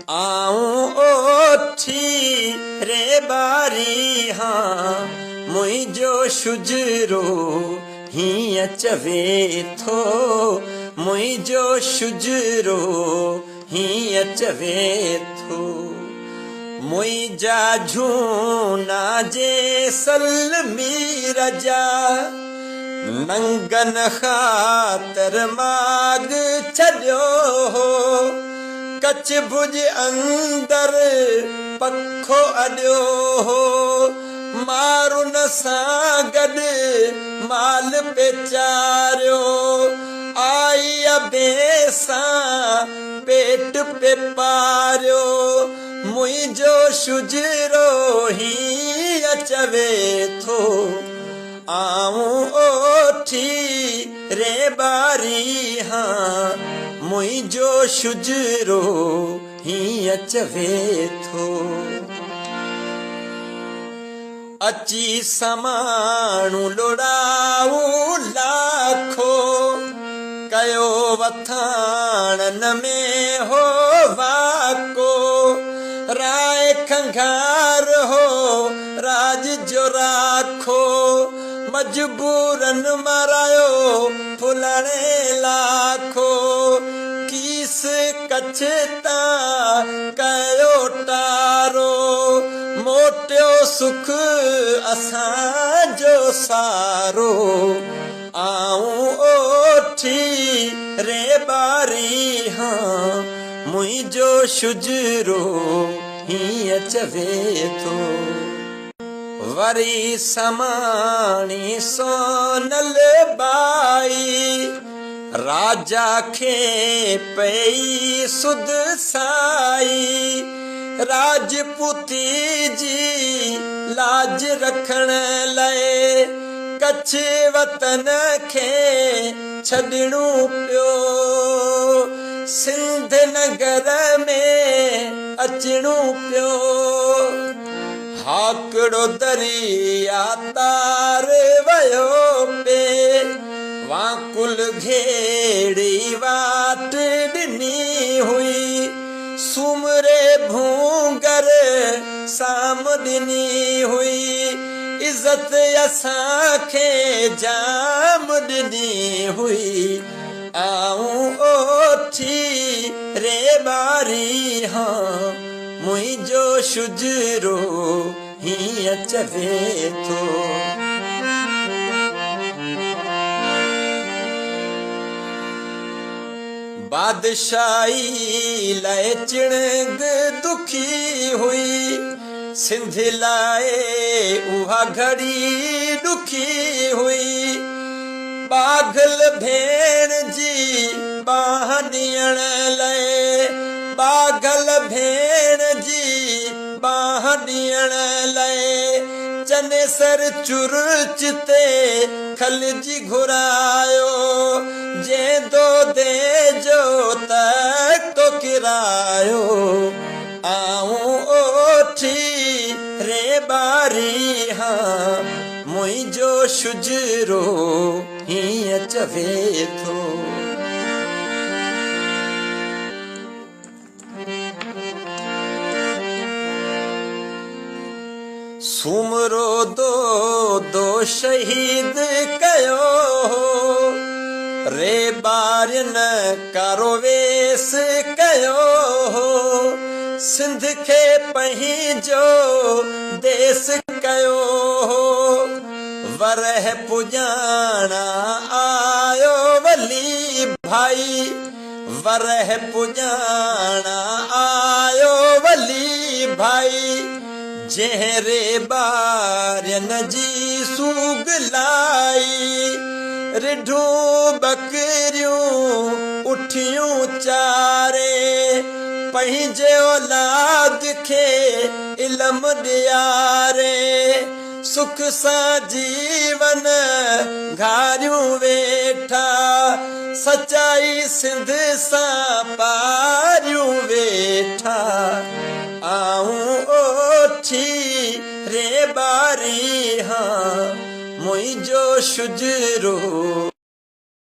आऊं ओठी रे बारी हाँ मुझो शुजरो हीअं चवे थो मुझो शुजरो हीअं चवे थो मुझा झूना जे सलमी रजा नंगन ख़ातर माग छॾियो हो कच्छ भुज अंदर पखो अॾियो हो मारुन सां गॾु माल पेचारियो आई अबे सां पेट पे पारियो मुझो शुजरो हीअं चवे थो आऊं ओठी रे बारी हाँ मुझो शुजरो हीअं चवे थो अची समाणू लोड़ाऊं लाखो कयो वथाणन में हो वाको राय खंघार हो राज जो राखो मजबूरन मारायो फुलणे लाखो कीस कच्छ ता कयो टारो मोटियो सुख असांजो सारो आऊं ओठी रे बारी हाँ मुझो शुजरो हीअं चवे थो वरी समाणी सोनल बाई राजा खे पई सुध साई राजपूती जी लाज रखण लाइ कच्छ वतन खे छॾणो पियो सिंध नगर में अचणो पियो हाकड़ो दरिया तार वयो पे वाकुल घेड़ी वाट ॾिनी हुई सुमरे भूंगर साम ॾिनी हुई इज़त असांखे जाम ॾिनी हुई आऊं ओठी रे बारी हाँ मुझो शुजरो हीअं चवे थो बादशाही लाइ चिणग दुखी हुई सिंध लाइ उहा घड़ी दुखी हुई बाघल भेण जी बाह ॾियण लाइ बाघल भेण जी बाह ॾियण लाइ चनेसर चुरच ते खलजी घुरायो जेंदो दे जो तक तो किरायो आऊं ओठी रे बारी हाँ मुझो शुजरो हीअं चवे थो सुमरो दो शहीद कयो रे बारिन कारो वेस कयो सिंध खे पंहिंजो देस कयो वरह पुॼाणा आयो वली भाई वरह पुॼाणा आयो वली भाई जहरे बारन जी सूग लाई रिढू बकरियूं उठियूं चारे पंहिंजे औलाद खे इल्म ॾियारे सुख सां जीवन घारियूं वेठा सचाई सिंध सां पारियूं वेठा आऊं ओठी रे बारी हाँ मुझो शुजरो